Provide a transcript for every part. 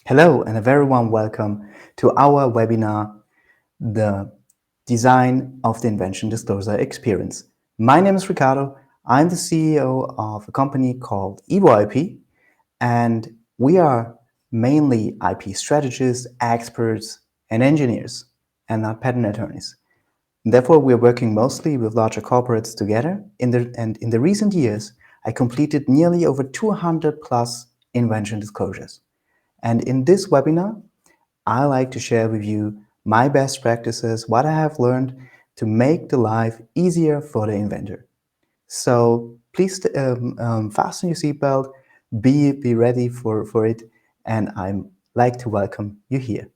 Hello and a very warm welcome to our webinar, The Design of the Invention Disclosure Experience. My name is Ricardo. I'm the CEO of a company called EVOip, and we are mainly IP strategists, experts, and engineers, and not patent attorneys. Therefore, we are working mostly with larger corporates together. In the recent years, I completed nearly over 200 plus invention disclosures. And in this webinar, I like to share with you my best practices, what I have learned to make the life easier for the inventor. So please fasten your seatbelt, be ready for it, and I'd like to welcome you here.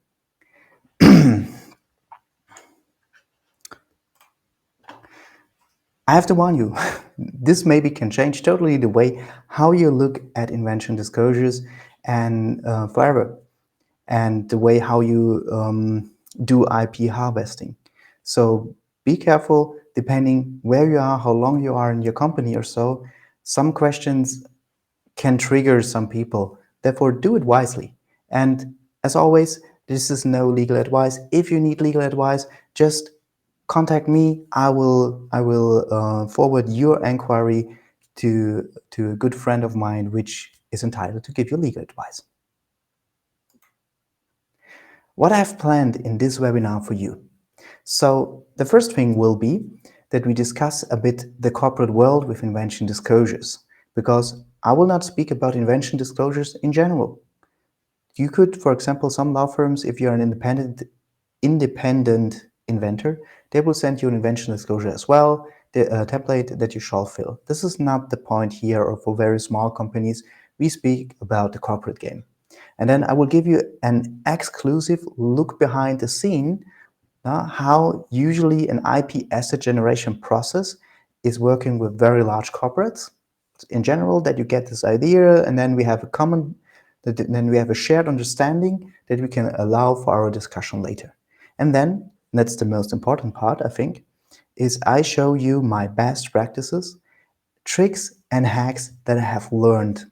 I have to warn you, this maybe can change totally the way how you look at invention disclosures and forever, and the way how you do IP harvesting. So be careful depending where you are, how long you are in your company or so. Some questions can trigger some people. Therefore, do it wisely. And as always, this is no legal advice. If you need legal advice, just contact me. I will forward your inquiry to a good friend of mine, which is entitled to give you legal advice. What I have planned in this webinar for you. So the first thing will be that we discuss a bit the corporate world with invention disclosures, because I will not speak about invention disclosures in general. You could, for example, some law firms, if you're an independent inventor, they will send you an invention disclosure as well, the template that you shall fill. This is not the point here, or for very small companies. We speak about the corporate game. And then I will give you an exclusive look behind the scene, how usually an IP asset generation process is working with very large corporates. In general, that you get this idea, and then we have a shared understanding that we can allow for our discussion later. And then, that's the most important part, I think, is I show you my best practices, tricks and hacks that I have learned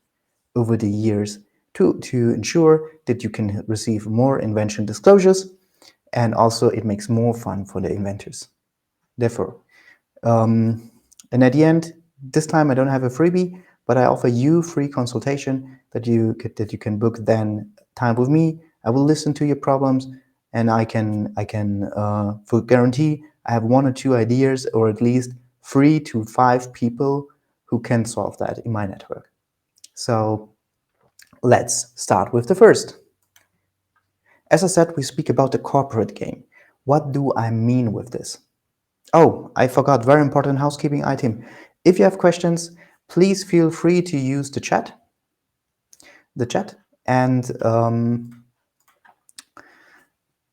over the years to ensure that you can receive more invention disclosures, and also it makes more fun for the inventors. Therefore, and at the end, this time I don't have a freebie, but I offer you free consultation that you can book then time with me. I will listen to your problems, and I can for guarantee I have 1 or 2 ideas, or at least 3 to 5 people who can solve that in my network. So let's start with the first. As I said, we speak about the corporate game. What do I mean with this? Oh, I forgot, very important housekeeping item. If you have questions, please feel free to use the chat, and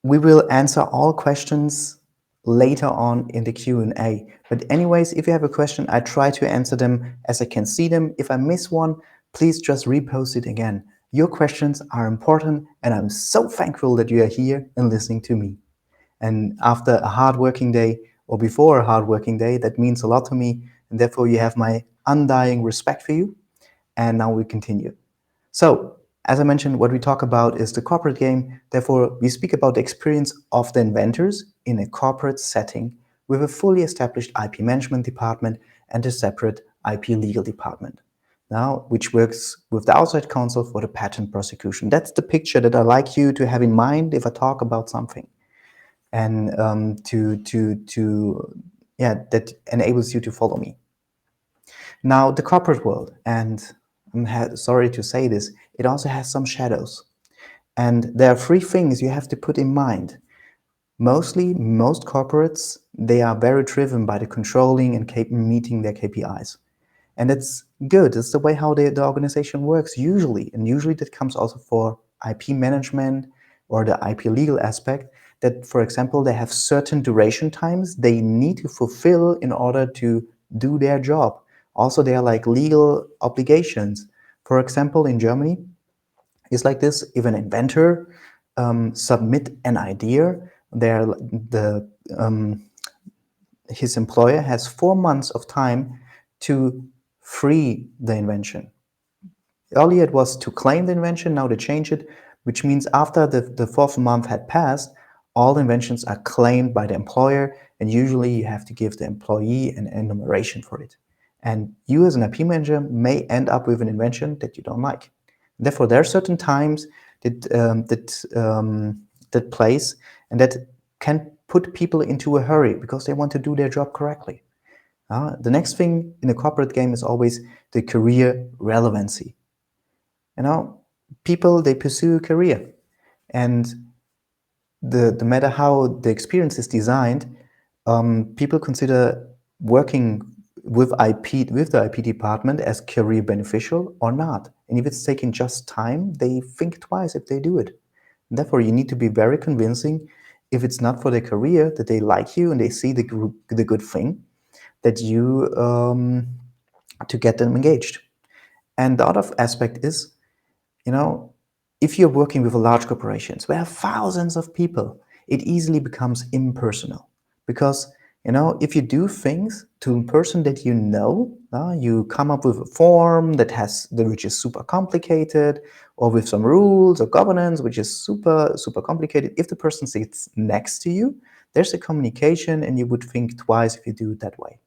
we will answer all questions later on in the Q&A. But anyways, if you have a question, I try to answer them as I can see them. If I miss one, please just repost it again. Your questions are important, and I'm so thankful that you are here and listening to me. And after a hard working day, or before a hard working day, that means a lot to me, and therefore you have my undying respect for you. And now we continue. So, as I mentioned, what we talk about is the corporate game. Therefore, we speak about the experience of the inventors in a corporate setting with a fully established IP management department and a separate IP legal department, now which works with the outside counsel for the patent prosecution. That's the picture that I like you to have in mind if I talk about something, and that enables you to follow me. Now, the corporate world, and I'm sorry to say this, it also has some shadows. And there are 3 things you have to put in mind. Mostly, most corporates, they are very driven by the controlling and meeting their KPIs. And it's good. It's the way how the organization works usually. And usually that comes also for IP management or the IP legal aspect, that, for example, they have certain duration times they need to fulfill in order to do their job. Also, they are like legal obligations. For example, in Germany, it's like this: if an inventor submit an idea, his employer has 4 months of time to free the invention. Earlier it was to claim the invention, now they change it, which means after the fourth month had passed, all inventions are claimed by the employer, and usually you have to give the employee an enumeration for it. And you as an IP manager may end up with an invention that you don't like. Therefore, there are certain times that place and that can put people into a hurry because they want to do their job correctly. The next thing in a corporate game is always the career relevancy. People, they pursue a career, and the matter how the experience is designed, people consider working with the IP department as career beneficial or not. And if it's taking just time, they think twice if they do it. And therefore, you need to be very convincing if it's not for their career, that they like you and they see the good thing, that you to get them engaged. And the other aspect is, if you're working with large corporations where thousands of people, it easily becomes impersonal. Because, if you do things to a person that you come up with a form which is super complicated, or with some rules or governance which is super, super complicated. If the person sits next to you, there's a communication and you would think twice if you do it that way.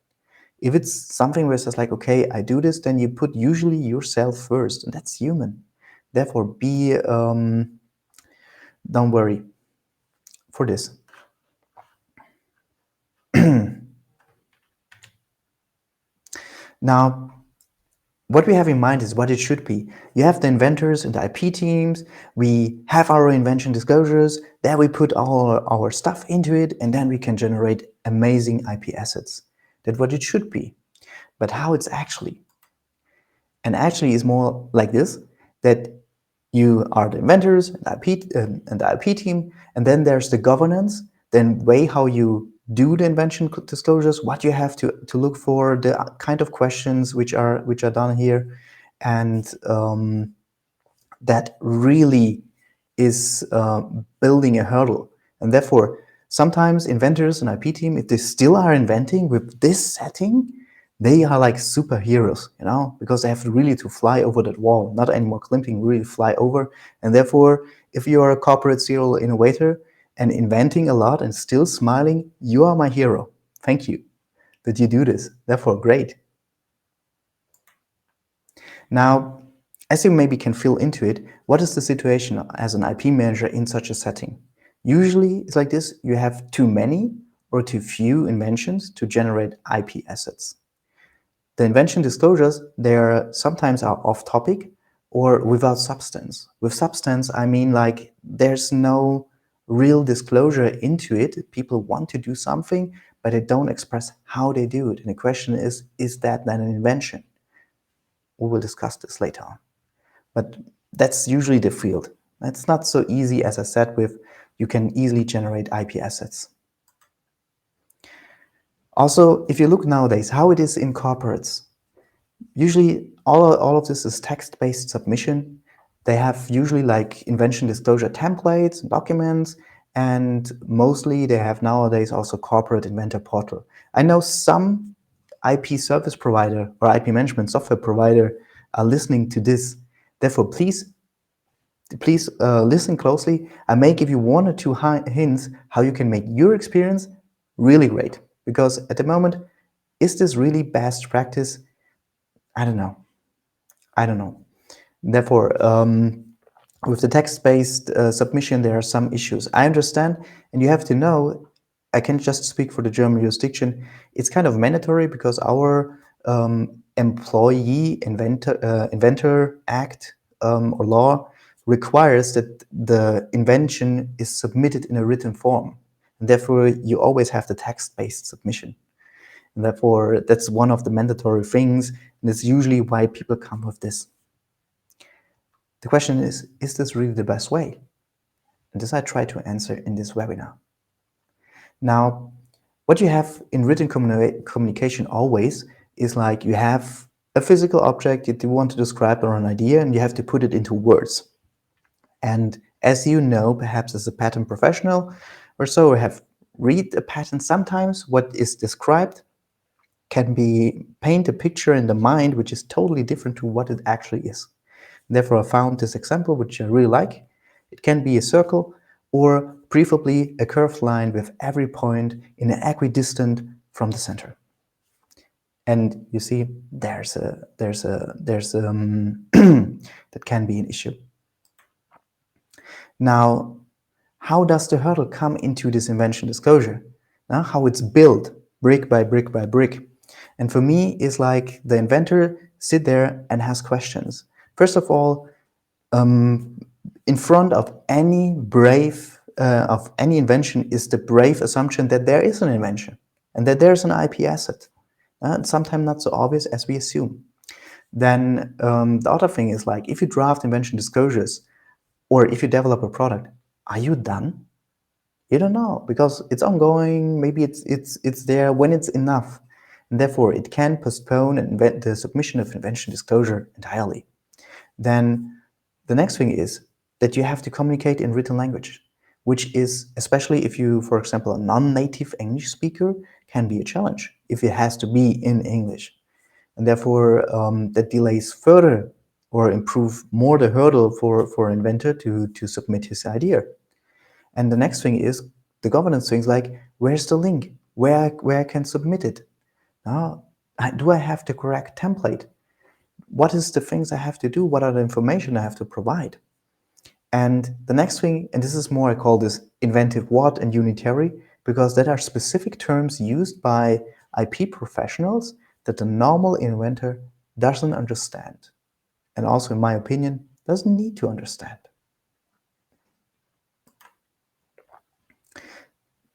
If it's something where it's just like, okay, I do this, then you put usually yourself first, and that's human. Therefore, don't worry for this. Now, what we have in mind is what it should be. You have the inventors and the IP teams. We have our invention disclosures. There we put all our stuff into it, and then we can generate amazing IP assets. That's what it should be. But how it's actually? And actually is more like this, that you are the inventors and the IP team, and then there's the governance, then way how you do the invention disclosures, what you have to look for, the kind of questions which are done here, and that really is building a hurdle. And therefore, sometimes inventors and IP team, if they still are inventing with this setting, they are like superheroes, because they have really to fly over that wall, not anymore clipping, really fly over. And therefore, if you are a corporate serial innovator and inventing a lot and still smiling, you are my hero. Thank you that you do this. Therefore, great. Now, as you maybe can feel into it, what is the situation as an IP manager in such a setting? Usually, it's like this: you have too many or too few inventions to generate IP assets. The invention disclosures, they sometimes are off topic or without substance. With substance, I mean like there's no real disclosure into it. People want to do something, but they don't express how they do it. And the question is that then an invention? We will discuss this later on. But that's usually the field. It's not so easy, as I said, you can easily generate IP assets. Also, if you look nowadays how it is in corporates, usually all of this is text-based submission. They have usually like invention disclosure templates, documents, and mostly they have nowadays also corporate inventor portal. I know some IP service provider or IP management software provider are listening to this. Therefore, please listen closely. I may give you one or two hints how you can make your experience really great. Because at the moment, is this really best practice? I don't know. Therefore, with the text-based submission, there are some issues. I understand, and you have to know, I can't just speak for the German jurisdiction. It's kind of mandatory because our Employee Inventor Act or law requires that the invention is submitted in a written form. And therefore, you always have the text-based submission. And therefore, that's one of the mandatory things, and it's usually why people come with this. The question is this really the best way? And this I try to answer in this webinar. Now, what you have in written communication always is like you have a physical object that you want to describe or an idea, and you have to put it into words. And as you know, perhaps as a patent professional or so, have read a patent sometimes, what is described can paint a picture in the mind which is totally different to what it actually is. Therefore, I found this example, which I really like. It can be a circle or preferably a curved line with every point in an equidistant from the center. And you see, that can be an issue. Now, how does the hurdle come into this invention disclosure? How it's built brick by brick by brick. And for me, it's like the inventor sit there and has questions. First of all, in front of any invention is the brave assumption that there is an invention and that there's an IP asset. Sometimes not so obvious as we assume. Then the other thing is like, if you draft invention disclosures or if you develop a product, are you done? You don't know, because it's ongoing. Maybe it's there when it's enough, and therefore it can postpone the submission of invention disclosure entirely. Then the next thing is that you have to communicate in written language, which is, especially if you, for example, a non-native English speaker, can be a challenge if it has to be in English. And therefore, that delays further or improve more the hurdle for an inventor to submit his idea. And the next thing is the governance things like, where's the link? Where I can submit it? Do I have the correct template? What is the things I have to do? What are the information I have to provide? And the next thing, and this is more, I call this inventive what and unitary, because that are specific terms used by IP professionals that the normal inventor doesn't understand. And also, in my opinion, doesn't need to understand.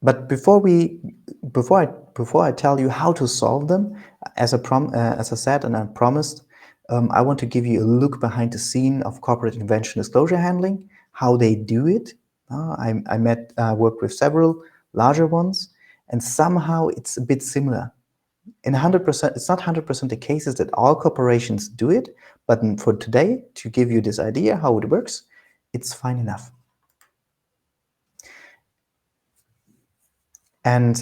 But before I tell you how to solve them, as I said and I promised, I want to give you a look behind the scene of corporate invention disclosure handling, how they do it. I worked with several larger ones, and somehow it's a bit similar. In 100%, it's not 100% the cases that all corporations do it, but for today, to give you this idea how it works, it's fine enough. And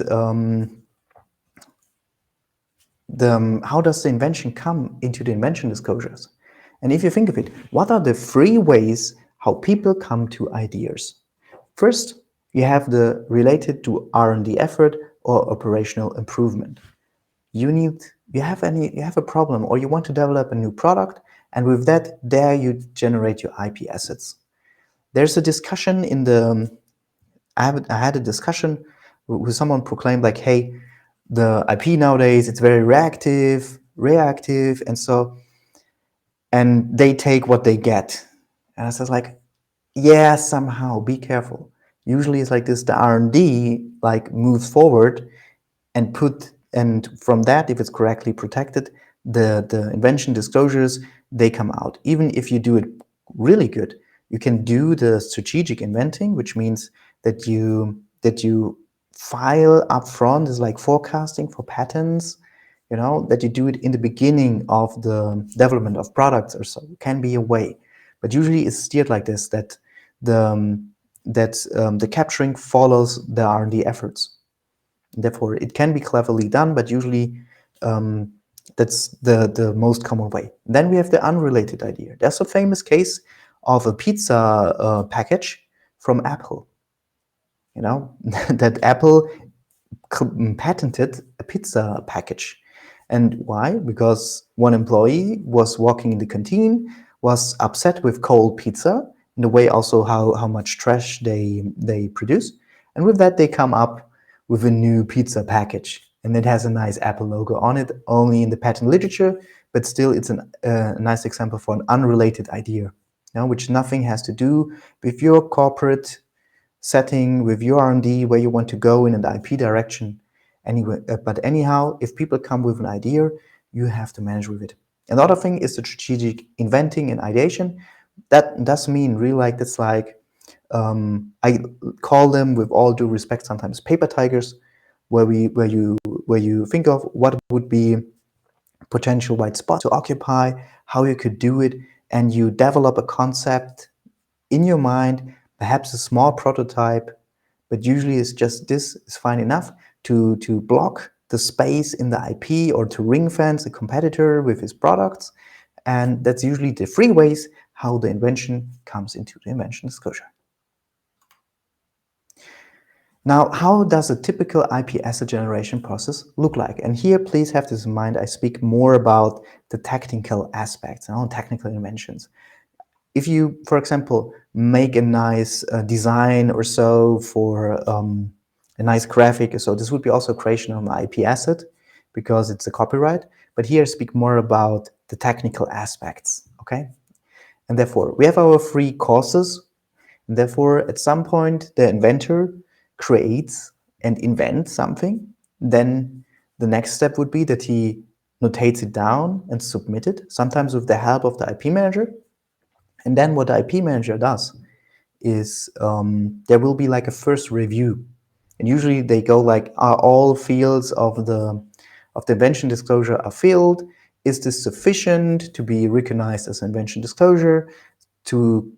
how does the invention come into the invention disclosures? And if you think of it, what are the 3 ways how people come to ideas? First, you have the related to R&D effort or operational improvement. You have a problem, or you want to develop a new product, and with that, there you generate your IP assets. There's a discussion in the. I had a discussion with someone proclaimed like, hey, the IP nowadays, it's very reactive, and they take what they get. And I said like, yeah, somehow be careful. Usually it's like this, the R&D like moves forward and from that, if it's correctly protected, the invention disclosures, they come out. Even if you do it really good, you can do the strategic inventing, which means that you file upfront is like forecasting for patents, that you do it in the beginning of the development of products or so. It can be a way, but usually it's steered like this, that the capturing follows the R&D efforts. Therefore, it can be cleverly done, but usually that's the most common way. Then we have the unrelated idea. There's a famous case of a pizza package from Apple. That Apple patented a pizza package. And why? Because one employee was walking in the canteen, was upset with cold pizza, in the way also how much trash they produce. And with that, they come up with a new pizza package. And it has a nice Apple logo on it, only in the patent literature, but still it's a nice example for an unrelated idea, which nothing has to do with your corporate setting, with your R&D, where you want to go in an IP direction. Anyway, but anyhow, if people come with an idea, you have to manage with it. Another thing is the strategic inventing and ideation. That does mean really like that's like I call them, with all due respect, sometimes paper tigers, where you think of what would be potential white spots to occupy, how you could do it, and you develop a concept in your mind, perhaps a small prototype, but usually it's just this is fine enough to block the space in the IP or to ring fence a competitor with his products. And that's usually the 3 ways how the invention comes into the invention disclosure. Now, how does a typical IP asset generation process look like? And here, please have this in mind, I speak more about the technical aspects and technical inventions. If you, for example, make a nice design or so for a nice graphic or so, this would be also creation of an IP asset because it's a copyright. But here I speak more about the technical aspects, okay? And therefore, we have our free courses. And therefore, at some point, the inventor creates and invents something. Then the next step would be that he notates it down and submit it, sometimes with the help of the IP manager. And then what the IP manager does is there will be like a first review. And usually they go like, are all fields of the invention disclosure are filled? Is this sufficient to be recognized as invention disclosure? To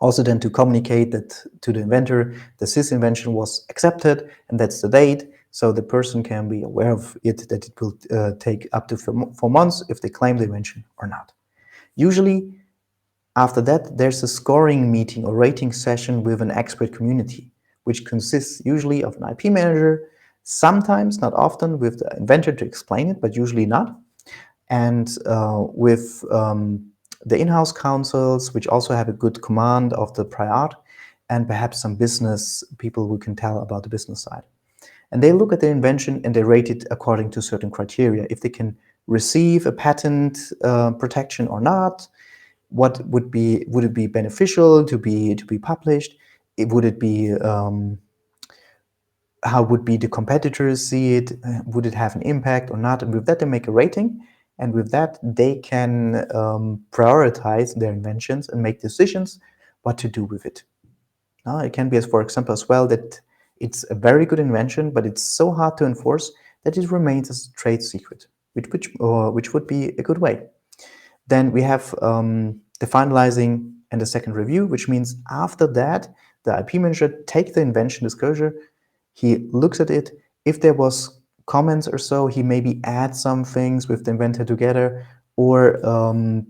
also then to communicate that to the inventor that this invention was accepted and that's the date, so the person can be aware of it, that it will take up to 4 months if they claim the invention or not. Usually after that, there's a scoring meeting or rating session with an expert community, which consists usually of an IP manager, sometimes, not often, with the inventor to explain it, but usually not, and with the in-house counsels, which also have a good command of the prior art, and perhaps some business people who can tell about the business side. And they look at the invention and they rate it according to certain criteria. If they can receive a patent protection or not, what would it be beneficial to be published? Would it be how would be the competitors see it? Would it have an impact or not? And with that, they make a rating, and with that, they can prioritize their inventions and make decisions what to do with it. Now, it can be, as for example, as well that it's a very good invention, but it's so hard to enforce that it remains as a trade secret, which would be a good way. Then we have the finalizing and the second review, which means after that, the IP manager takes the invention disclosure, he looks at it. If there was comments or so, he maybe adds some things with the inventor together, or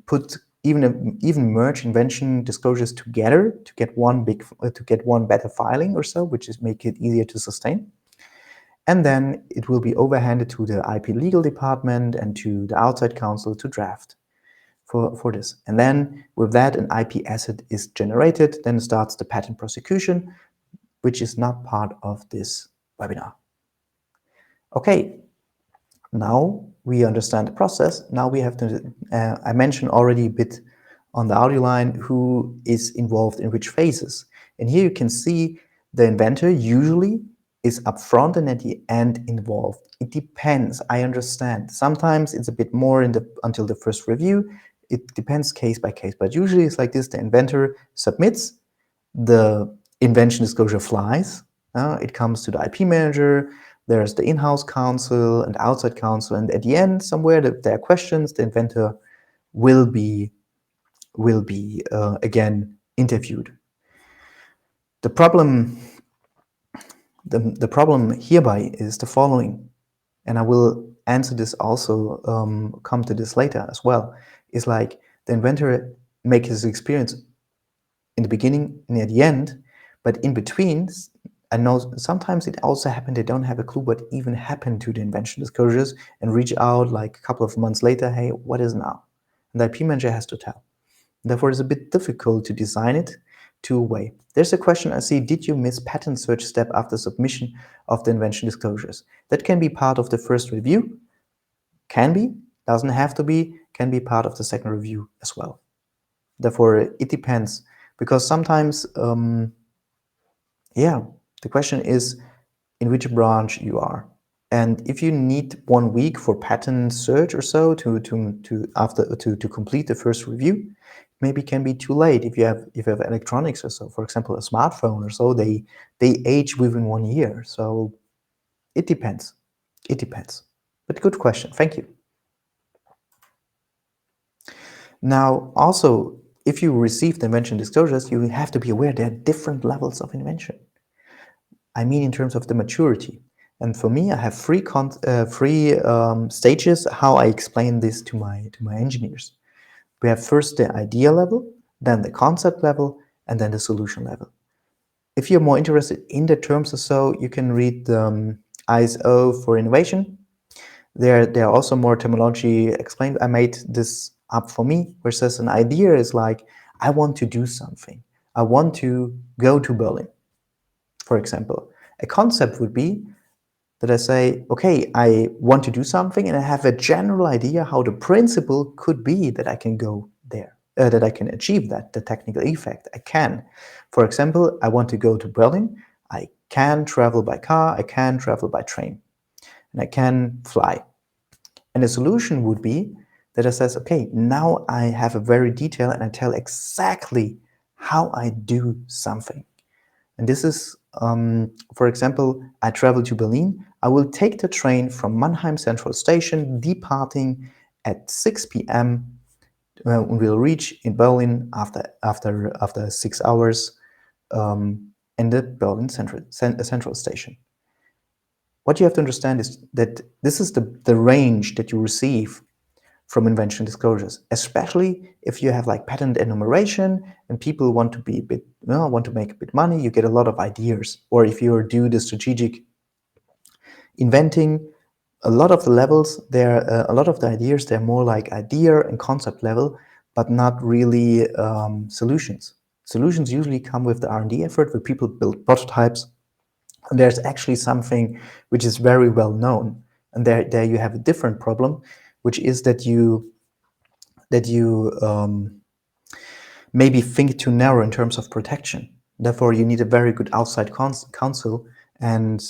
put even merge invention disclosures together to get one better filing or so, which is make it easier to sustain. And then it will be overhanded to the IP legal department and to the outside counsel to draft for this. And then with that, an IP asset is generated. Then starts the patent prosecution, which is not part of this webinar. Okay, now we understand the process. Now we have to, I mentioned already a bit on the audio line who is involved in which phases. And here you can see the inventor usually is upfront and at the end involved. It depends, I understand. Sometimes it's a bit more until the first review. It depends case by case, but usually it's like this. The inventor submits, the invention disclosure flies. It comes to the IP manager, there's the in-house counsel and outside counsel, and at the end, somewhere, there are questions, the inventor will be again interviewed. The problem hereby is the following, and I will answer this also, come to this later as well, is like the inventor makes his experience in the beginning and at the end, but in between, I know sometimes it also happened they don't have a clue what even happened to the invention disclosures and reach out like a couple of months later, hey, what is now? And the IP manager has to tell. Therefore, it's a bit difficult to design it two-way. There's a question I see, did you miss patent search step after submission of the invention disclosures? That can be part of the first review, can be, doesn't have to be, can be part of the second review as well. Therefore, it depends, because sometimes, the question is in which branch you are. And if you need 1 week for patent search or so to complete the first review, maybe can be too late. If you have electronics or so, for example, a smartphone or so, they age within 1 year. So it depends. It depends. But good question. Thank you. Now, also, if you receive the invention disclosures, you have to be aware there are different levels of invention. I mean, in terms of the maturity. And for me, I have three stages how I explain this to my engineers. We have first the idea level, then the concept level, and then the solution level. If you're more interested in the terms or so, you can read the ISO for innovation. There are also more terminology explained. I made this up for me, versus an idea is like, I want to do something. I want to go to Berlin, for example. A concept would be that I say, okay, I want to do something and I have a general idea how the principle could be that I can go there, that I can achieve that, the technical effect. I can. For example, I want to go to Berlin. I can travel by car, I can travel by train, and I can fly. And the solution would be that I says, okay, now I have a very detailed and I tell exactly how I do something. And this is, for example, I travel to Berlin. I will take the train from Mannheim Central Station, departing at 6 p.m. And we'll reach in Berlin after 6 hours in the Berlin Central Station. What you have to understand is that this is the range that you receive from invention disclosures, especially if you have like patent enumeration and people want to be a bit, want to make a bit money, you get a lot of ideas. Or if you do the strategic inventing, a lot of the levels there, a lot of the ideas, they're more like idea and concept level, but not really solutions. Solutions usually come with the R&D effort, where people build prototypes. And there's actually something which is very well known, and there you have a different problem, which is that you maybe think too narrow in terms of protection. Therefore, you need a very good outside counsel. And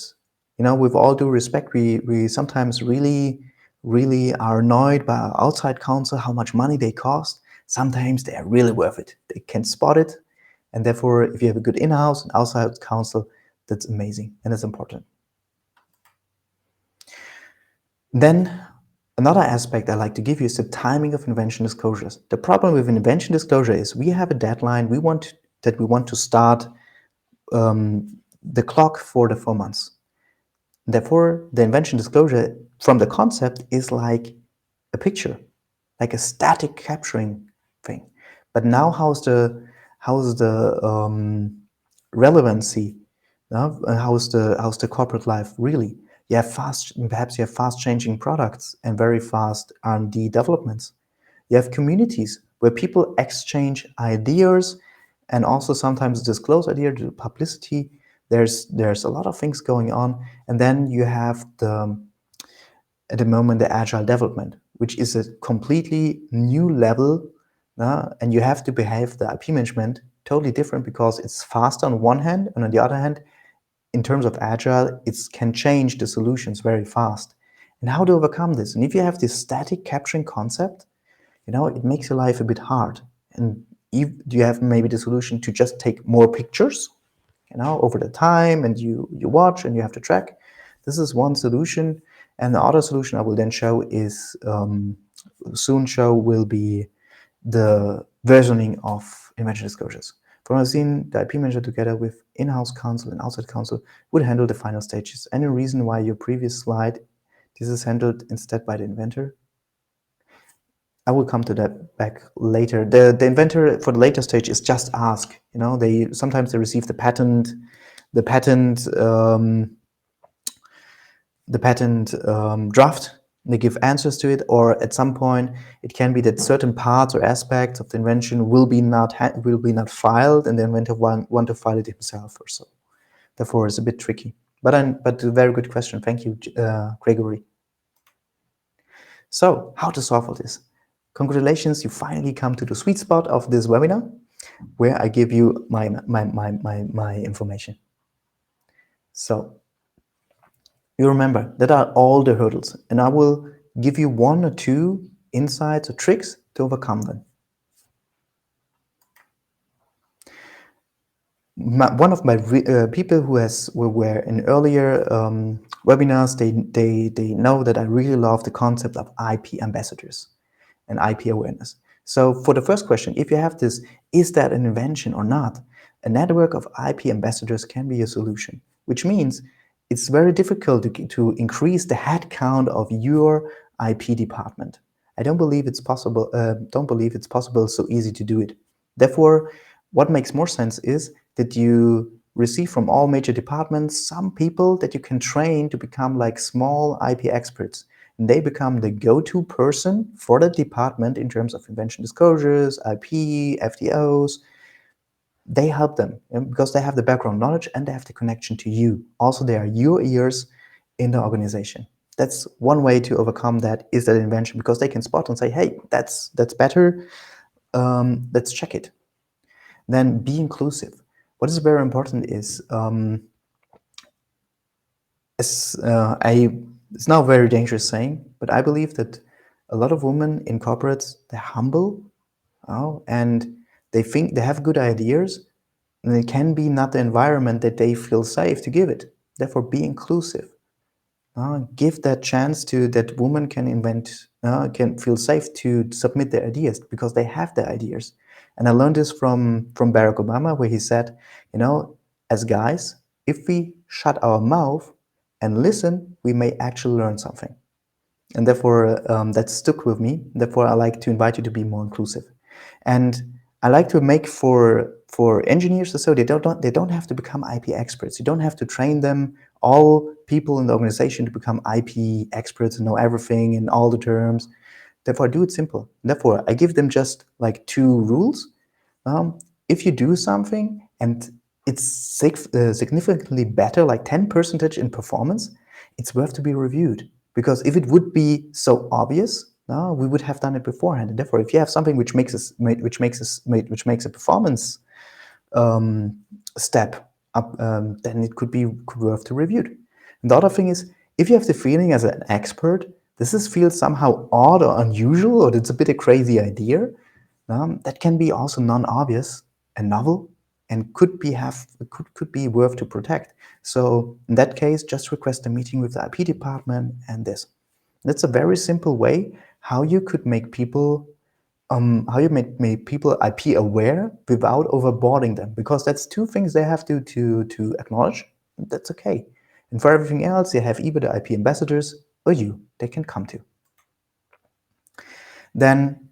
with all due respect, we sometimes really are annoyed by our outside counsel, how much money they cost. Sometimes they are really worth it. They can spot it, and therefore, if you have a good in-house and outside counsel, that's amazing and it's important. Then another aspect I like to give you is the timing of invention disclosures. The problem with an invention disclosure is we have a deadline. We want to start the clock for the 4 months. Therefore, the invention disclosure from the concept is like a picture, like a static capturing thing. But now, how's the relevancy? How's the corporate life really? You have perhaps you have fast changing products and very fast R&D developments. You have communities where people exchange ideas and also sometimes disclose ideas to publicity. There's a lot of things going on, and then you have at the moment the agile development, which is a completely new level, and you have to behave the IP management totally different because it's fast on one hand, and on the other hand, in terms of agile, it can change the solutions very fast. And how to overcome this? And if you have this static capturing concept, it makes your life a bit hard. And if you have maybe the solution to just take more pictures, over the time, and you watch and you have to track. This is one solution. And the other solution I will then show is will be the versioning of invention disclosures. From what I've seen, the IP manager together with in-house counsel and outside counsel would handle the final stages. Any reason why your previous slide, this is handled instead by the inventor? I will come to that back later. The inventor for the later stage is just ask. They sometimes receive the patent draft. They give answers to it, or at some point it can be that certain parts or aspects of the invention will be not filed, and the inventor want to file it himself or so. Therefore, it's a bit tricky. But a very good question. Thank you, Gregory. So, how to solve all this? Congratulations, you finally come to the sweet spot of this webinar, where I give you my information. So, you remember that are all the hurdles, and I will give you 1 or 2 insights or tricks to overcome them. One of my people who were in earlier webinars, they know that I really love the concept of IP ambassadors and IP awareness. So for the first question, if you have this, is that an invention or not? A network of IP ambassadors can be a solution, which means it's very difficult to increase the headcount of your IP department. I don't believe it's possible. So easy to do it. Therefore, what makes more sense is that you receive from all major departments some people that you can train to become like small IP experts. And they become the go-to person for the department in terms of invention disclosures, IP, FTOs. They help them because they have the background knowledge and they have the connection to you. Also, they are your ears in the organization. That's one way to overcome that, is that invention, because they can spot and say, hey, that's better. Let's check it. Then be inclusive. What is very important is, it's now a very dangerous saying, but I believe that a lot of women in corporates, they're humble, and they think they have good ideas, and it can be not the environment that they feel safe to give it. Therefore, be inclusive. Give that chance to that woman can invent, can feel safe to submit their ideas because they have the ideas. And I learned this from Barack Obama, where he said, as guys, if we shut our mouth and listen, we may actually learn something. And therefore, that stuck with me. Therefore, I like to invite you to be more inclusive. And I like to make for engineers, so they don't have to become IP experts. You don't have to train them, all people in the organization, to become IP experts and know everything and all the terms. Therefore, I do it simple. Therefore, I give them just like 2 rules. If you do something and it's significantly better, like 10% in performance, it's worth to be reviewed. Because if it would be so obvious, we would have done it beforehand. And therefore, if you have something which makes a performance step up, then it could be worth to review. And the other thing is, if you have the feeling as an expert, feels somehow odd or unusual, or it's a bit a crazy idea, that can be also non-obvious and novel, and could be worth to protect. So in that case, just request a meeting with the IP department and this. That's a very simple way how you could make people make people IP aware without overboarding them, because that's 2 things they have to acknowledge. That's okay. And for everything else, you have either the IP ambassadors or you they can come to. Then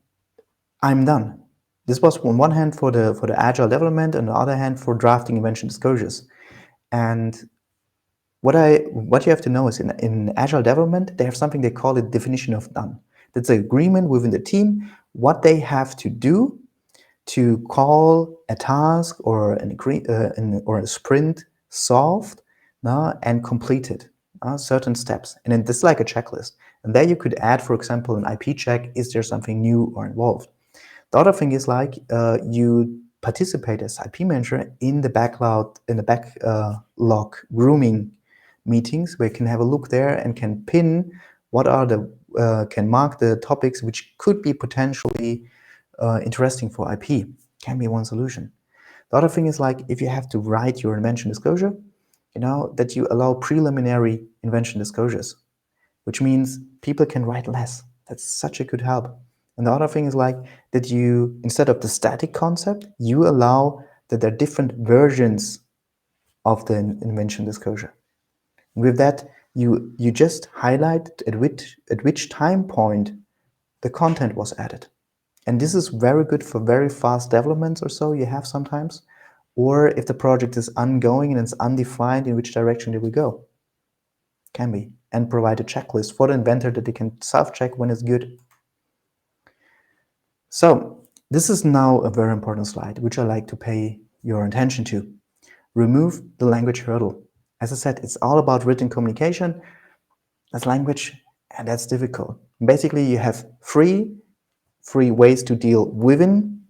I'm done. This was on one hand for the agile development, and on the other hand for drafting invention disclosures. And what you have to know is, in agile development, they have something they call it definition of done. That's an agreement within the team what they have to do to call a task or or a sprint solved, and completed, certain steps. And then this is like a checklist. And there you could add, for example, an IP check. Is there something new or involved? The other thing is like, you participate as IP manager in the backlog grooming meetings, where you can have a look there and can pin what are can mark the topics which could be potentially interesting for IP. Can be one solution. The other thing is like, if you have to write your invention disclosure, that you allow preliminary invention disclosures, which means people can write less. That's such a good help. And the other thing is like that you, instead of the static concept, you allow that there are different versions of the invention disclosure. And with that, you just highlight at which time point the content was added. And this is very good for very fast developments or so you have sometimes, or if the project is ongoing and it's undefined in which direction did we go. Can be. And provide a checklist for the inventor that they can self-check when it's good. So this is now a very important slide, which I like to pay your attention to. Remove the language hurdle. As I said, it's all about written communication. That's language, and that's difficult. Basically, you have three ways to deal within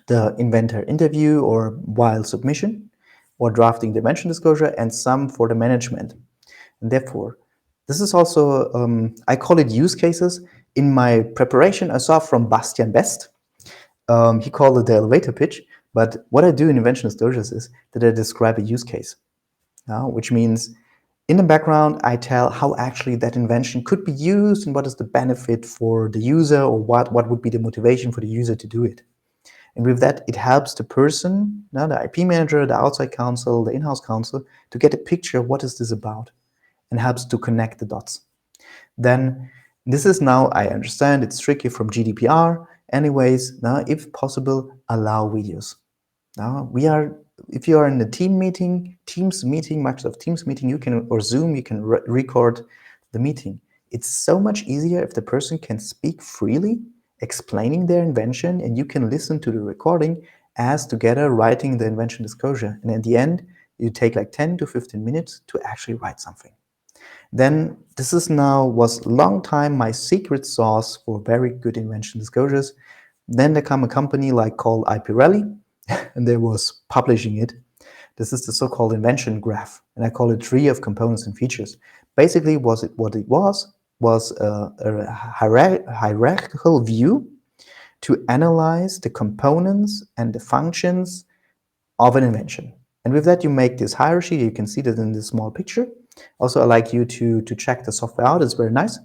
the inventor interview or while submission, or drafting the invention disclosure, and some for the management. And therefore, this is also, I call it use cases. In my preparation, I saw from Bastian Best. He called it the elevator pitch. But what I do in invention disclosures is that I describe a use case, which means in the background, I tell how actually that invention could be used and what is the benefit for the user, or what would be the motivation for the user to do it. And with that, it helps the person, the IP manager, the outside counsel, the in-house counsel, to get a picture of what is this about, and helps to connect the dots. Then this is now, I understand it's tricky from GDPR. Anyways, now if possible, allow videos. Now we are if you are in a Teams meeting, Microsoft Teams meeting, you can, or Zoom, you can record the meeting. It's so much easier if the person can speak freely, explaining their invention, and you can listen to the recording as together writing the invention disclosure. And at the end, you take like 10 to 15 minutes to actually write something. Then this is now was long time my secret sauce for very good invention disclosures. Then there come a company like called IP Rally, and they was publishing it. This is the so-called invention graph, and I call it tree of components and features. Basically, what it was a hierarchical view to analyze the components and the functions of an invention. And with that, you make this hierarchy. You can see that in this small picture. Also, I like you to check the software out. It's very nice.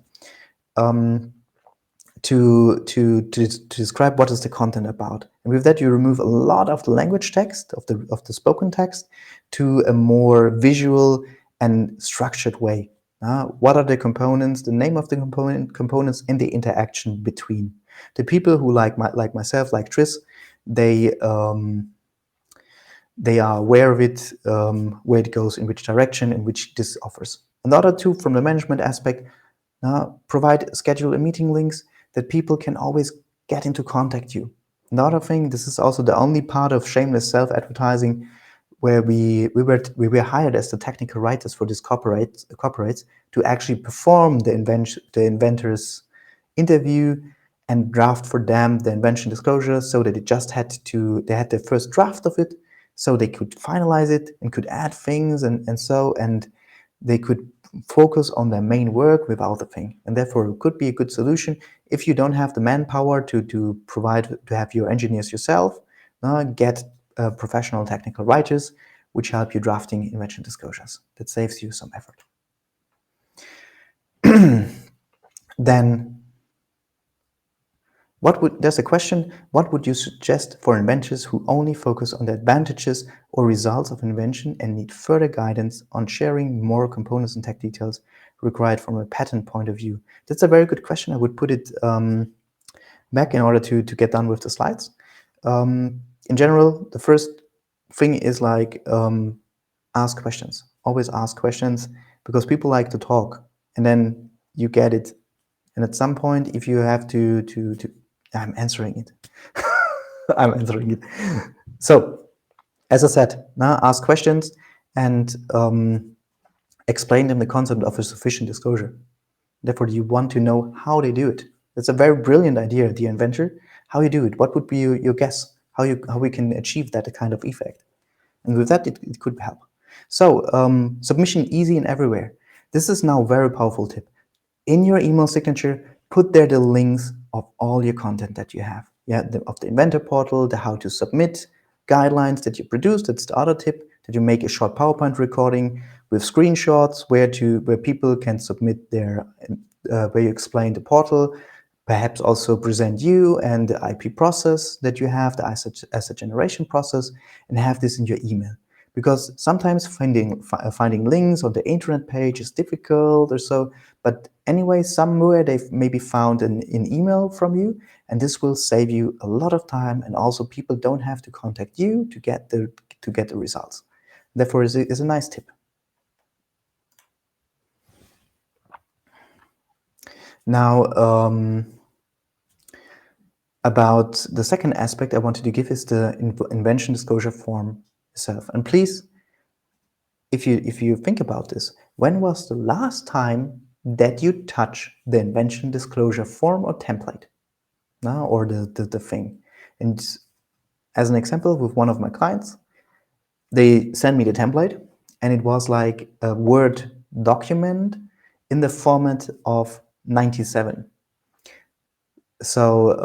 To describe what is the content about. And with that, you remove a lot of the language text, of the spoken text, to a more visual and structured way. What are the components, the name of the components, and the interaction between. The people who like myself, like Tris, they are aware of it, where it goes, in which direction, in which this offers. Another two, from the management aspect, provide schedule and meeting links that people can always get into contact you. Another thing, this is also the only part of shameless self-advertising where we were hired as the technical writers for this corporates to actually perform the inventor's interview and draft for them the invention disclosure, so that they had their first draft of it, so they could finalize it and could add things and they could focus on their main work without the thing. And therefore it could be a good solution if you don't have the manpower to have your engineers yourself. Get professional technical writers which help you drafting invention disclosures. That saves you some effort. Then there's a question, what would you suggest for inventors who only focus on the advantages or results of invention and need further guidance on sharing more components and tech details required from a patent point of view? That's a very good question. I would put it back in order to get done with the slides. In general, the first thing is like ask questions. Always ask questions, because people like to talk, and then you get it. And at some point, if you have to I'm answering it. I'm answering it. So, as I said, now ask questions and explain them the concept of a sufficient disclosure. Therefore, you want to know how they do it. It's a very brilliant idea, dear inventor. How you do it? What would be your guess? How we can achieve that kind of effect? And with that, it could help. So, submission easy and everywhere. This is now a very powerful tip. In your email signature, put there the links of all your content that you have. Yeah, of the inventor portal, the how to submit guidelines that you produce. That's the other tip, that you make a short PowerPoint recording with screenshots where people can submit their where you explain the portal, perhaps also present you and the IP process that you have, the asset generation process, and have this in your email. Because sometimes finding links on the internet page is difficult or so, but anyway, somewhere they've maybe found an email from you, and this will save you a lot of time, and also people don't have to contact you to get the results. Therefore, is a nice tip. Now, about the second aspect I wanted to give is the invention disclosure form itself. And please, if you think about this, when was the last time that you touch the invention disclosure form or template? Or the thing? And as an example, with one of my clients, they sent me the template, and it was like a Word document in the format of 97. So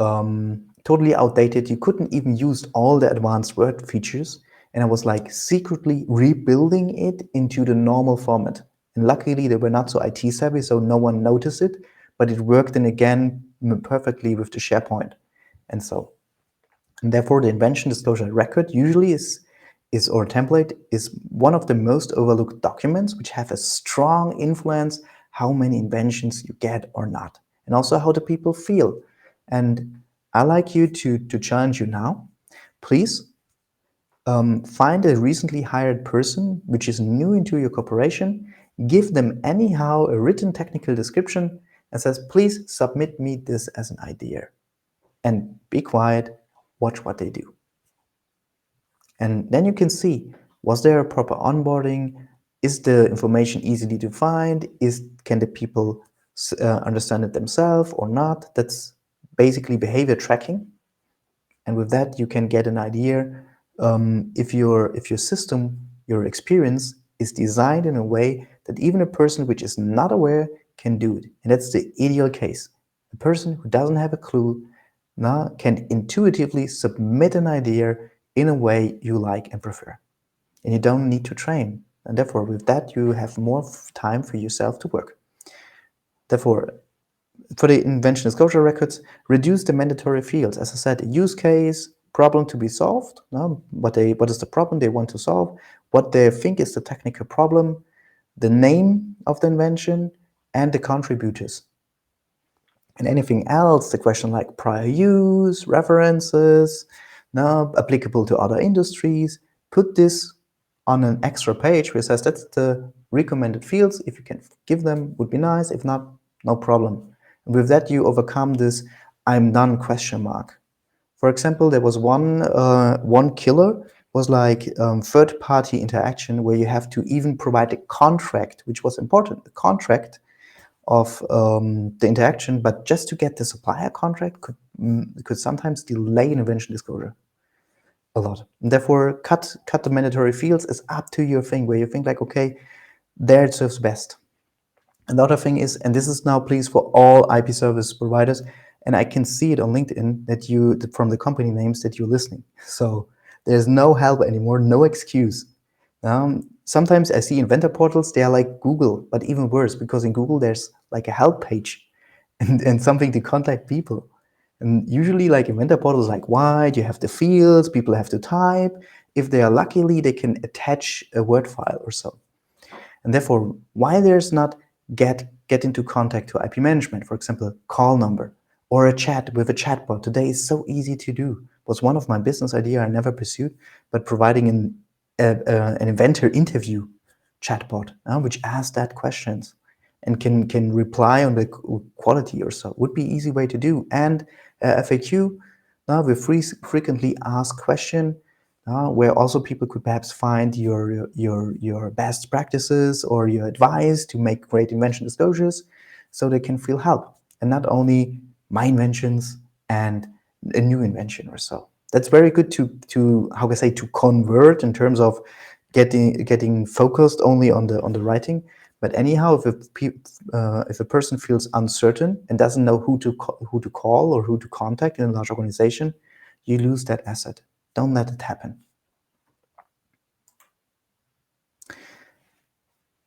totally outdated. You couldn't even use all the advanced Word features. And I was like secretly rebuilding it into the normal format. And luckily they were not so IT savvy, so no one noticed it, but it worked in again perfectly with the SharePoint. And therefore the invention disclosure record usually is or template is one of the most overlooked documents, which have a strong influence how many inventions you get or not, and also how the people feel. And I like you to challenge you now. Please Find a recently hired person which is new into your corporation, give them anyhow a written technical description and says, please submit me this as an idea. And be quiet, watch what they do. And then you can see, was there a proper onboarding? Is the information easily to find? Can the people understand it themselves or not? That's basically behavior tracking. And with that, you can get an idea if your system, your experience is designed in a way that even a person which is not aware can do it. And that's the ideal case. A person who doesn't have a clue can intuitively submit an idea in a way you like and prefer. And you don't need to train. And therefore, with that, you have more time for yourself to work. Therefore, for the invention disclosure records, reduce the mandatory fields. As I said, use case, problem to be solved, what is the problem they want to solve, what they think is the technical problem, the name of the invention, and the contributors. And anything else, the question like prior use, references, applicable to other industries, put this on an extra page where it says that's the recommended fields. If you can give them, would be nice. If not, no problem. And with that, you overcome this "I'm done" question mark. For example, there was one killer was like third-party interaction where you have to even provide a contract, which was important, the contract of the interaction, but just to get the supplier contract could sometimes delay an invention disclosure a lot. And therefore, cut the mandatory fields is up to your thing, where you think like, okay, there it serves best. Another thing is, and this is now please for all IP service providers, and I can see it on LinkedIn that from the company names that you're listening. So there's no help anymore, no excuse. Sometimes I see inventor portals, they are like Google, but even worse, because in Google there's like a help page and something to contact people. And usually like inventor portals like wide, you have the fields, people have to type. If they are luckily, they can attach a Word file or so. And therefore, why there's not get into contact to IP management, for example, call number or a chat with a chatbot today is so easy to do. Was one of my business idea I never pursued, but providing an inventor interview chatbot, which asks that questions and can reply on the quality or so would be easy way to do. And FAQ, with frequently asked question, where also people could perhaps find your best practices or your advice to make great invention disclosures, so they can feel help and not only my inventions and a new invention or so. That's very good to how can I say, to convert in terms of getting focused only on the writing. But anyhow, if a person feels uncertain and doesn't know who to call or who to contact in a large organization, you lose that asset. Don't let it happen.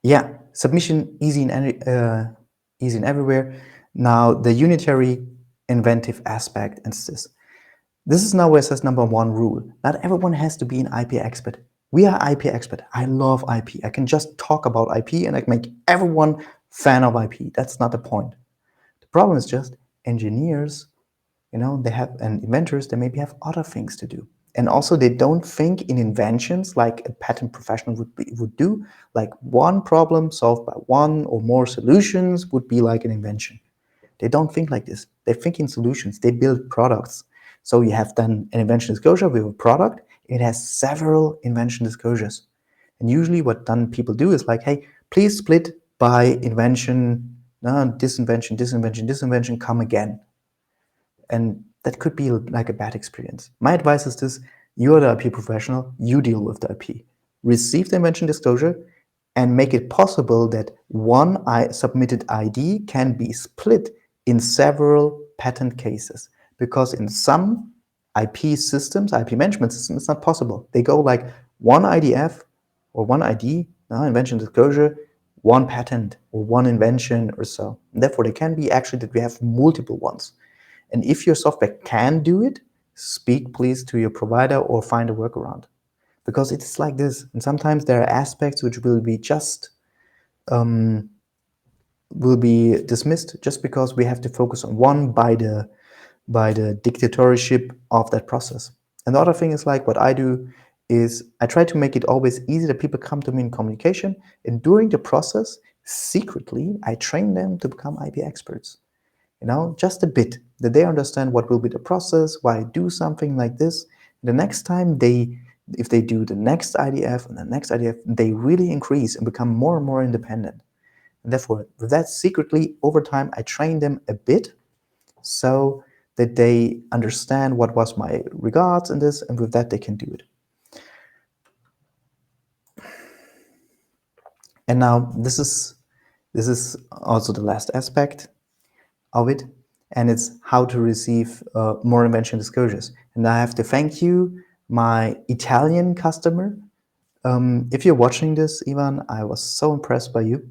Yeah, submission easy in everywhere. Now the unitary inventive aspect and this is now where it says number one rule. Not everyone has to be an IP expert. We are IP expert. I love IP. I can just talk about IP and I can make everyone fan of IP. That's not the point. The problem is just engineers, they have, and inventors, they maybe have other things to do. And also they don't think in inventions like a patent professional would do. Like one problem solved by one or more solutions would be like an invention. They don't think like this. They think in solutions. They build products. So you have done an invention disclosure with a product. It has several invention disclosures. And usually what then people do is like, hey, please split by invention, this invention, come again. And that could be like a bad experience. My advice is this: you're the IP professional, you deal with the IP. Receive the invention disclosure and make it possible that one submitted ID can be split in several patent cases. Because in some IP systems, IP management systems, it's not possible. They go like one IDF or one ID, invention disclosure, one patent or one invention or so. And therefore, they can be actually that we have multiple ones. And if your software can do it, speak please to your provider or find a workaround. Because it's like this. And sometimes there are aspects which will be just will be dismissed just because we have to focus on one by the dictatorship of that process. Another thing is like what I do is I try to make it always easy that people come to me in communication, and during the process, secretly, I train them to become IP experts. Just a bit, that they understand what will be the process, why I do something like this. The next time if they do the next IDF and the next IDF, they really increase and become more and more independent. And therefore, with that, secretly, over time, I train them a bit so that they understand what was my regards in this, and with that, they can do it. And now this is also the last aspect of it, and it's how to receive more invention disclosures. And I have to thank you, my Italian customer. If you're watching this, Ivan, I was so impressed by you.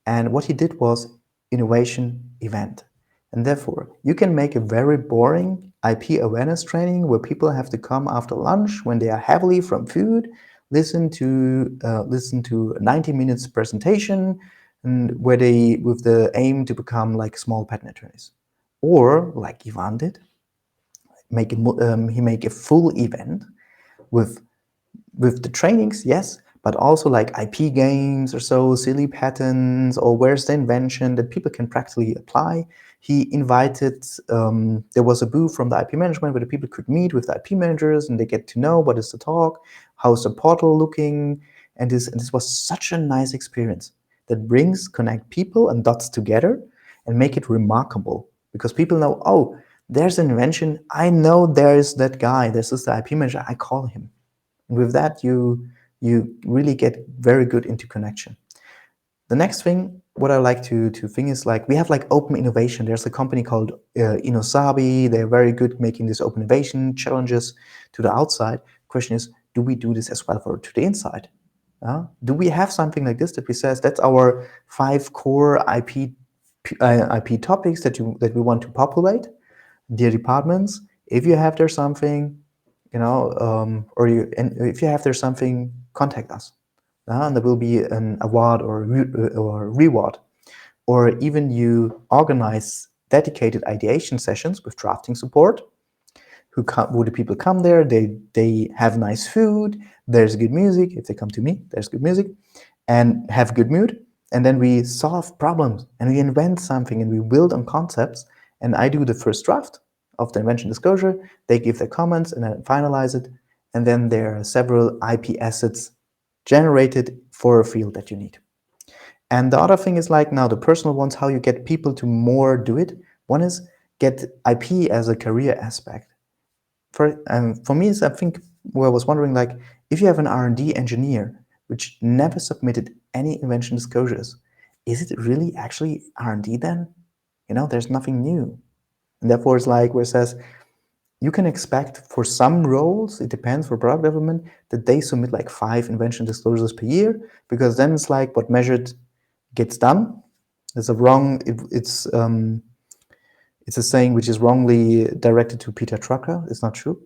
And what he did was innovation event. And therefore, you can make a very boring IP awareness training where people have to come after lunch when they are heavily from food, listen to a 90 minutes presentation, and where they with the aim to become like small patent attorneys, or like Ivan did, he make a full event with the trainings, yes, but also like IP games or so, silly patents, or where's the invention that people can practically apply. He invited, there was a booth from the IP management where the people could meet with the IP managers and they get to know what is the talk, how's the portal looking, and this was such a nice experience that connect people and dots together and make it remarkable, because people know, oh, there's an invention, I know there's that guy, this is the IP manager, I call him. And with that, you really get very good into connection. The next thing, what I like to think is like, we have like open innovation. There's a company called Inosabi. They're very good making these open innovation challenges to the outside. Question is, do we do this as well to the inside? Do we have something like this that we says that's our 5 core IP topics that we want to populate? Dear departments, if you have there something, if you have there something, contact us. And there will be an award or reward. Or even you organize dedicated ideation sessions with drafting support. Would the people come there? They have nice food. There's good music. If they come to me, there's good music, and have good mood. And then we solve problems and we invent something and we build on concepts. And I do the first draft of the invention disclosure. They give their comments and then finalize it. And then there are several IP assets generated for a field that you need. And the other thing is like now the personal ones, how you get people to more do it. One is get IP as a career aspect. For me, is I think where I was wondering, like, if you have an R&D engineer which never submitted any invention disclosures, is it really actually R&D then? There's nothing new. And therefore, it's like where it says, you can expect for some roles, it depends for product development, that they submit like 5 invention disclosures per year, because then it's like what measured gets done. It's a saying which is wrongly directed to Peter Drucker. It's not true.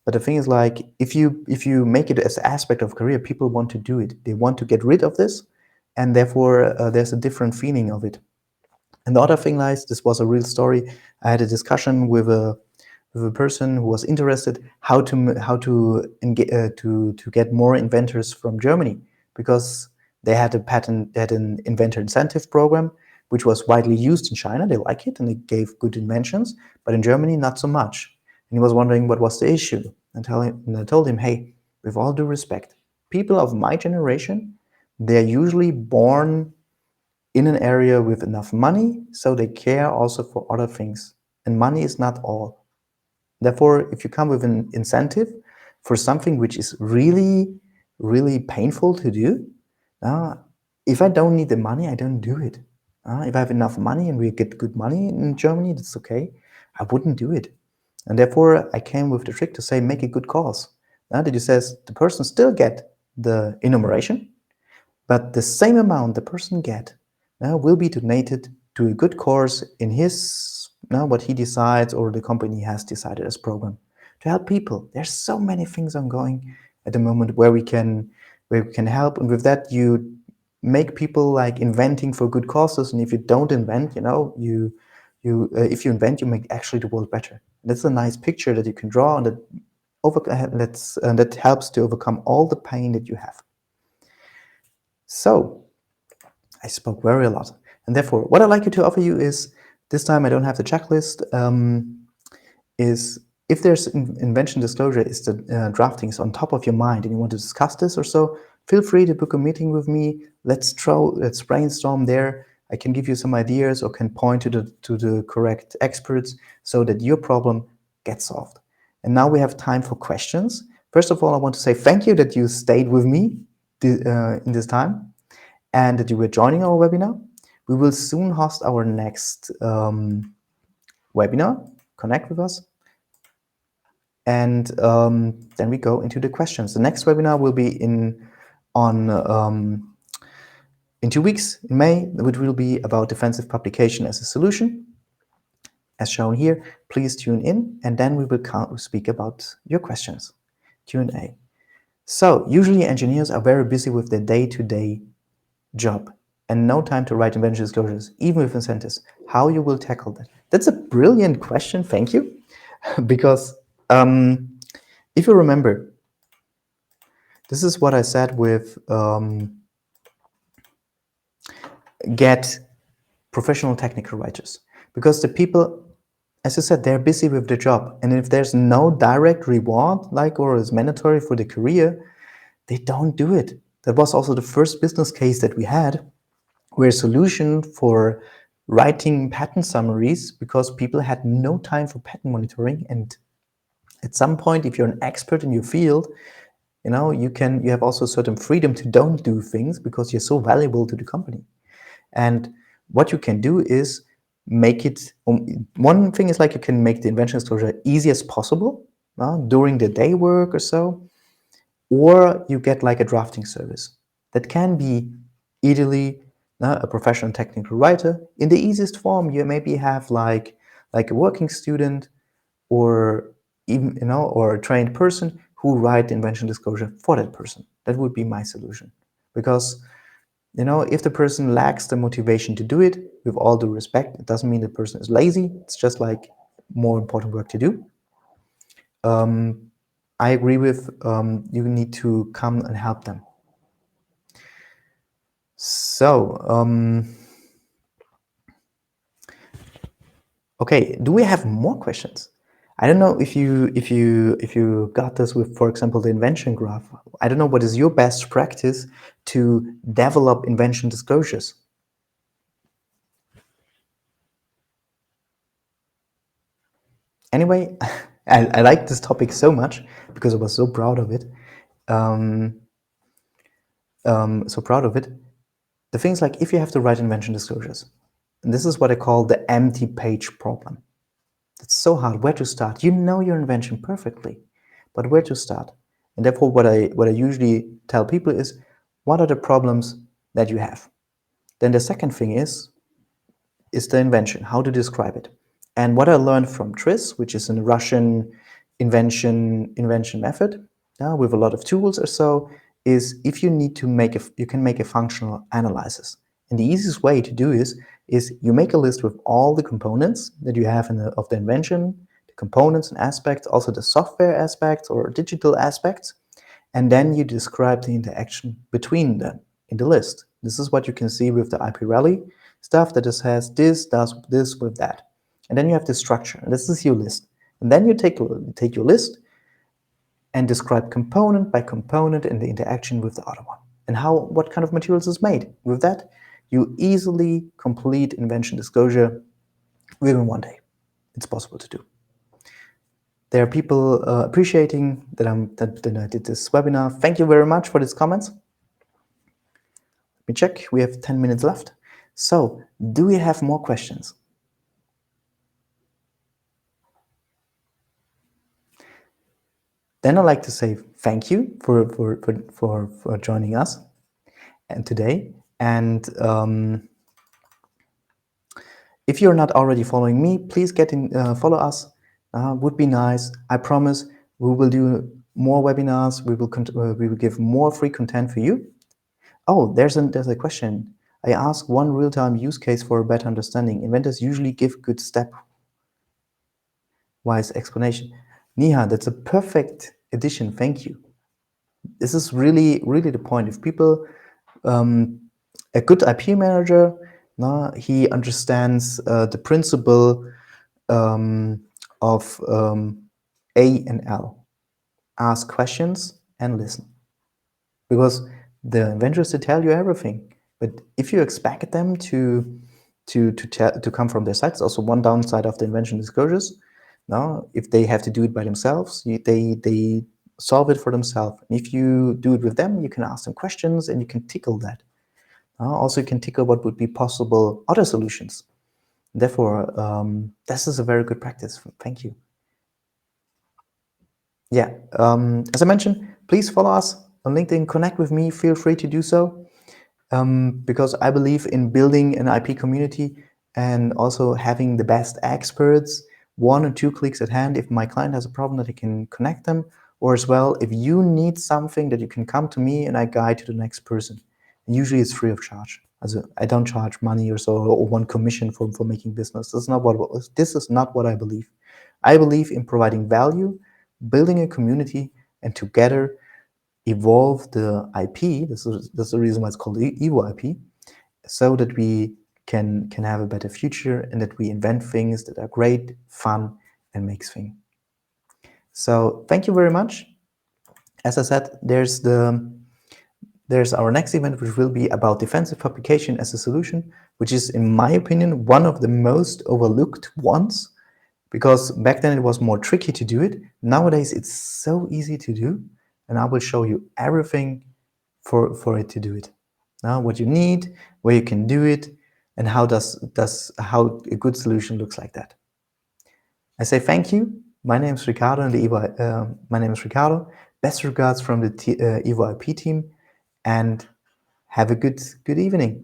But the thing is, like, if you make it as an aspect of career, people want to do it. They want to get rid of this, and therefore there's a different feeling of it. And the other thing lies, this was a real story. I had a discussion with a person who was interested how to get more inventors from Germany, because they had an inventor incentive program which was widely used in China. They like it and it gave good inventions, but in Germany not so much. And he was wondering what was the issue. And I told him, hey, with all due respect, people of my generation, they're usually born in an area with enough money, so they care also for other things. And money is not all. Therefore, if you come with an incentive for something which is really, really painful to do, if I don't need the money, I don't do it. If I have enough money and we get good money in Germany, that's okay. I wouldn't do it. And therefore, I came with the trick to say, make a good cause. That you says the person still get the enumeration, but the same amount the person get will be donated to a good cause in his what he decides or the company has decided as program to help people. There's so many things ongoing at the moment where we can help, and with that you make people like inventing for good causes. And if you don't invent, if you invent, you make actually the world better. That's a nice picture that you can draw, and that that helps to overcome all the pain that you have. So I spoke very a lot, and therefore what I'd like to offer you is, this time I don't have the checklist, is if there's invention disclosure, is the drafting is on top of your mind and you want to discuss this or so, feel free to book a meeting with me. Let's brainstorm there. I can give you some ideas or can point to the correct experts so that your problem gets solved. And now we have time for questions. First of all, I want to say thank you that you stayed with me in this time and that you were joining our webinar. We will soon host our next webinar. Connect with us. And then we go into the questions. The next webinar will be in 2 weeks, in May, which will be about defensive publication as a solution. As shown here, please tune in, and then we will speak about your questions, Q&A. So usually engineers are very busy with their day-to-day job and no time to write invention disclosures, even with incentives. How you will tackle that? That's a brilliant question, thank you. Because if you remember, this is what I said with get professional technical writers. Because the people, as I said, they're busy with the job. And if there's no direct reward, or is mandatory for the career, they don't do it. That was also the first business case that we had, where a solution for writing patent summaries, because people had no time for patent monitoring. And at some point, if you're an expert in your field, you have also certain freedom to don't do things because you're so valuable to the company. And what you can do is make it, one thing is you can make the invention disclosure easy as possible during the day work or so, or you get a drafting service that can be easily a professional technical writer. In the easiest form, you maybe have like a working student or even or a trained person who write the invention disclosure for that person. That would be my solution. Because if the person lacks the motivation to do it, with all due respect, it doesn't mean the person is lazy. It's just more important work to do. I agree with you need to come and help them. So, okay, do we have more questions? I don't know if you got this with, for example, the invention graph. I don't know what is your best practice to develop invention disclosures. Anyway, I like this topic so much because I was so proud of it. So proud of it. The things if you have to write invention disclosures, and this is what I call the empty page problem. It's so hard. Where to start? You know your invention perfectly, but where to start? And therefore, what I usually tell people is, what are the problems that you have? Then the second thing is the invention, how to describe it. And what I learned from TRIS, which is a Russian invention method, with a lot of tools or so, is if you need to you can make a functional analysis. And the easiest way to do is you make a list with all the components that you have of the invention, the components and aspects, also the software aspects or digital aspects, and then you describe the interaction between them in the list. This is what you can see with the IP rally stuff, that it has this does this with that. And then you have the structure, and this is your list. And then you take your list and describe component by component and the interaction with the other one, and what kind of materials is made. With that, you easily complete invention disclosure within 1 day. It's possible to do. There are people appreciating that I did this webinar. Thank you very much for these comments. Let me check. We have 10 minutes left. So, do we have more questions? Then I'd like to say thank you for joining us and today. And if you're not already following me, please follow us. Would be nice. I promise we will do more webinars. We will give more free content for you. Oh, there's a question. I ask one real-time use case for a better understanding. Inventors usually give good step-wise explanation. Niha, that's a perfect addition. Thank you. This is really, really the point. If people, a good IP manager, no, he understands the principle of A and L. Ask questions and listen. Because the inventors, they tell you everything. But if you expect them to come from their side, it's also one downside of the invention disclosures. No, if they have to do it by themselves, they solve it for themselves. And if you do it with them, you can ask them questions and you can tickle that. Also, you can tickle what would be possible other solutions. Therefore, this is a very good practice. Thank you. Yeah, as I mentioned, please follow us on LinkedIn, connect with me, feel free to do so. Because I believe in building an IP community and also having the best experts, 1 or 2 clicks at hand. If my client has a problem, that I can connect them, or as well, if you need something, that you can come to me and I guide to the next person. And usually it's free of charge. Also, I don't charge money or so, or one commission for making business. This is not what I believe. I believe in providing value, building a community, and together evolve the IP. That's the reason why it's called EVOip, so that we can have a better future and that we invent things that are great, fun, and makes things. So thank you very much. As I said, there's our next event, which will be about defensive publication as a solution, which is, in my opinion, one of the most overlooked ones, because back then it was more tricky to do it. Nowadays it's so easy to do, and I will show you everything for it to do it. Now, what you need, where you can do it, and how a good solution looks like that. I say thank you. My name is Ricardo, and my name is Ricardo. Best regards from the EVOip team, and have a good evening.